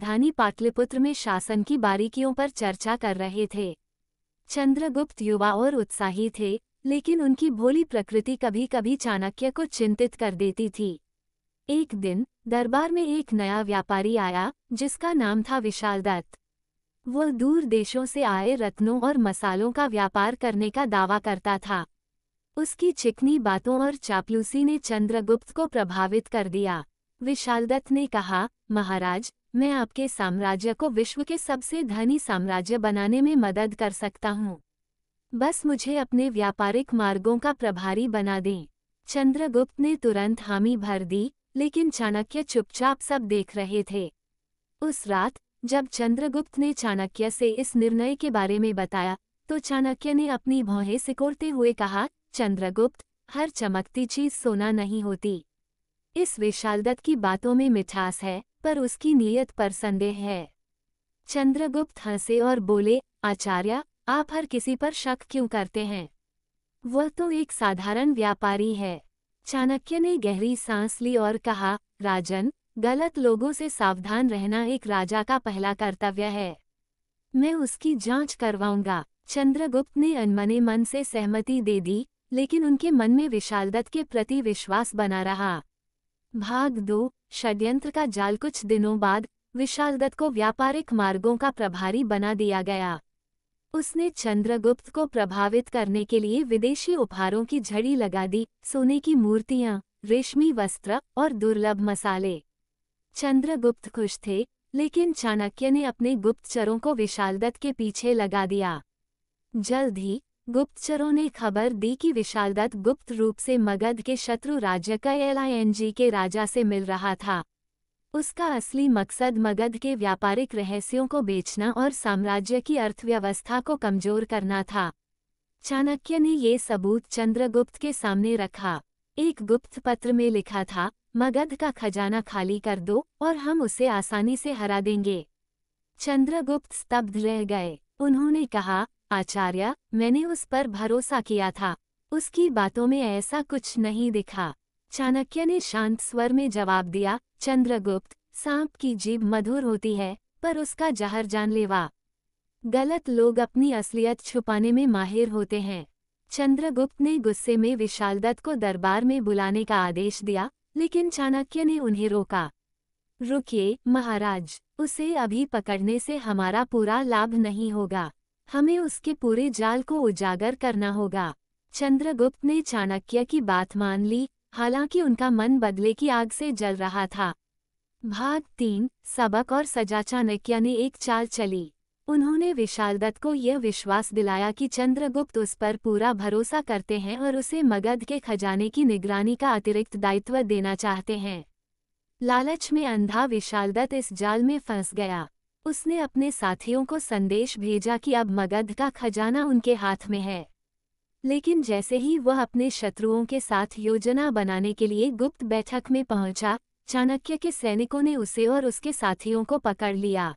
राजधानी पाटलिपुत्र में शासन की बारीकियों पर चर्चा कर रहे थे। चंद्रगुप्त युवा और उत्साही थे, लेकिन उनकी भोली प्रकृति कभी कभी चाणक्य को चिंतित कर देती थी। एक दिन दरबार में एक नया व्यापारी आया, जिसका नाम था विशालदत्त। वह दूर देशों से आए रत्नों और मसालों का व्यापार करने का दावा करता था। उसकी चिकनी बातों और चापलूसी ने चंद्रगुप्त को प्रभावित कर दिया। विशालदत्त ने कहा, महाराज, मैं आपके साम्राज्य को विश्व के सबसे धनी साम्राज्य बनाने में मदद कर सकता हूँ। बस मुझे अपने व्यापारिक मार्गों का प्रभारी बना दें। चंद्रगुप्त ने तुरंत हामी भर दी, लेकिन चाणक्य चुपचाप सब देख रहे थे। उस रात जब चंद्रगुप्त ने चाणक्य से इस निर्णय के बारे में बताया, तो चाणक्य ने अपनी भौहें सिकोड़ते हुए कहा, चंद्रगुप्त, हर चमकती चीज सोना नहीं होती। इस विशालदत्त की बातों में मिठास है, पर उसकी नीयत पर संदेह है। चंद्रगुप्त हंसे और बोले, आचार्य, आप हर किसी पर शक क्यों करते हैं? वह तो एक साधारण व्यापारी है। चाणक्य ने गहरी सांस ली और कहा, राजन, गलत लोगों से सावधान रहना एक राजा का पहला कर्तव्य है। मैं उसकी जांच करवाऊंगा। चंद्रगुप्त ने अनमने मन से सहमति दे दी, लेकिन उनके मन में विशालदत्त के प्रति विश्वास बना रहा। भाग 2 षड्यंत्र का जाल। कुछ दिनों बाद विशालदत्त को व्यापारिक मार्गों का प्रभारी बना दिया गया। उसने चंद्रगुप्त को प्रभावित करने के लिए विदेशी उपहारों की झड़ी लगा दी, सोने की मूर्तियां, रेशमी वस्त्र और दुर्लभ मसाले। चंद्रगुप्त खुश थे, लेकिन चाणक्य ने अपने गुप्तचरों को विशालदत्त के पीछे लगा दिया। जल्द ही गुप्तचरों ने खबर दी कि विशालदत्त गुप्त रूप से मगध के शत्रु राज्य कैलांजी के राजा से मिल रहा था। उसका असली मकसद मगध के व्यापारिक रहस्यों को बेचना और साम्राज्य की अर्थव्यवस्था को कमजोर करना था। चाणक्य ने ये सबूत चंद्रगुप्त के सामने रखा। एक गुप्त पत्र में लिखा था, मगध का खजाना खाली कर दो और हम उसे आसानी से हरा देंगे। चंद्रगुप्त स्तब्ध रह गए। उन्होंने कहा, आचार्य, मैंने उस पर भरोसा किया था। उसकी बातों में ऐसा कुछ नहीं दिखा। चाणक्य ने शांत स्वर में जवाब दिया, चंद्रगुप्त, सांप की जीभ मधुर होती है, पर उसका जहर जानलेवा। गलत लोग अपनी असलियत छुपाने में माहिर होते हैं। चंद्रगुप्त ने गुस्से में विशालदत्त को दरबार में बुलाने का आदेश दिया, लेकिन चाणक्य ने उन्हें रोका। रुकिए महाराज, उसे अभी पकड़ने से हमारा पूरा लाभ नहीं होगा। हमें उसके पूरे जाल को उजागर करना होगा। चंद्रगुप्त ने चाणक्य की बात मान ली, हालांकि उनका मन बदले की आग से जल रहा था। भाग 3 सबक और सजा। चाणक्य ने एक चाल चली। उन्होंने विशालदत्त को यह विश्वास दिलाया कि चंद्रगुप्त उस पर पूरा भरोसा करते हैं और उसे मगध के खजाने की निगरानी का अतिरिक्त दायित्व देना चाहते हैं। लालच में अंधा विशालदत्त इस जाल में फंस गया। उसने अपने साथियों को संदेश भेजा कि अब मगध का खजाना उनके हाथ में है। लेकिन जैसे ही वह अपने शत्रुओं के साथ योजना बनाने के लिए गुप्त बैठक में पहुंचा, चाणक्य के सैनिकों ने उसे और उसके साथियों को पकड़ लिया।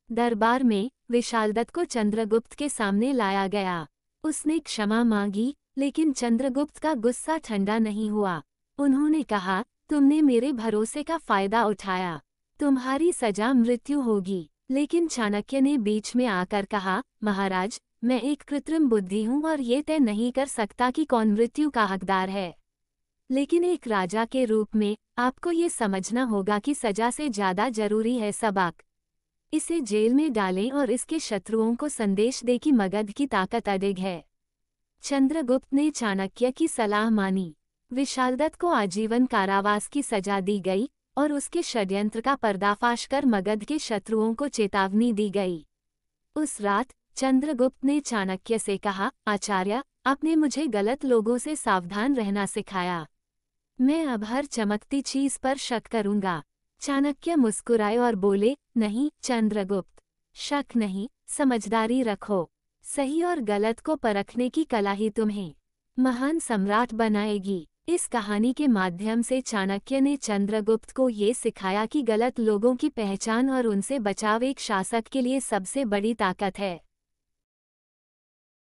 दरबार में विशालदत्त को चंद्रगुप्त के सामने लाया गया। उसने क्षमा मांगी, लेकिन चंद्रगुप्त का गुस्सा ठंडा नहीं हुआ। उन्होंने कहा, तुमने मेरे भरोसे का फायदा उठाया, तुम्हारी सजा मृत्यु होगी। लेकिन चाणक्य ने बीच में आकर कहा, महाराज, मैं एक कृत्रिम बुद्धि हूँ और ये तय नहीं कर सकता कि कौन मृत्यु का हकदार है। लेकिन एक राजा के रूप में आपको ये समझना होगा कि सजा से ज्यादा जरूरी है सबक। इसे जेल में डालें और इसके शत्रुओं को संदेश दे कि मगध की ताकत अडिग है। चंद्रगुप्त ने चाणक्य की सलाह मानी। विशालदत्त को आजीवन कारावास की सजा दी गई और उसके षड्यंत्र का पर्दाफाश कर मगध के शत्रुओं को चेतावनी दी गई। उस रात चंद्रगुप्त ने चाणक्य से कहा, आचार्य, आपने मुझे गलत लोगों से सावधान रहना सिखाया। मैं अब हर चमकती चीज पर शक करूंगा। चाणक्य मुस्कुराए और बोले, नहीं चंद्रगुप्त, शक नहीं, समझदारी रखो। सही और गलत को परखने की कला ही तुम्हें महान सम्राट बनाएगी। इस कहानी के माध्यम से चाणक्य ने चंद्रगुप्त को ये सिखाया कि गलत लोगों की पहचान और उनसे बचाव एक शासक के लिए सबसे बड़ी ताकत है।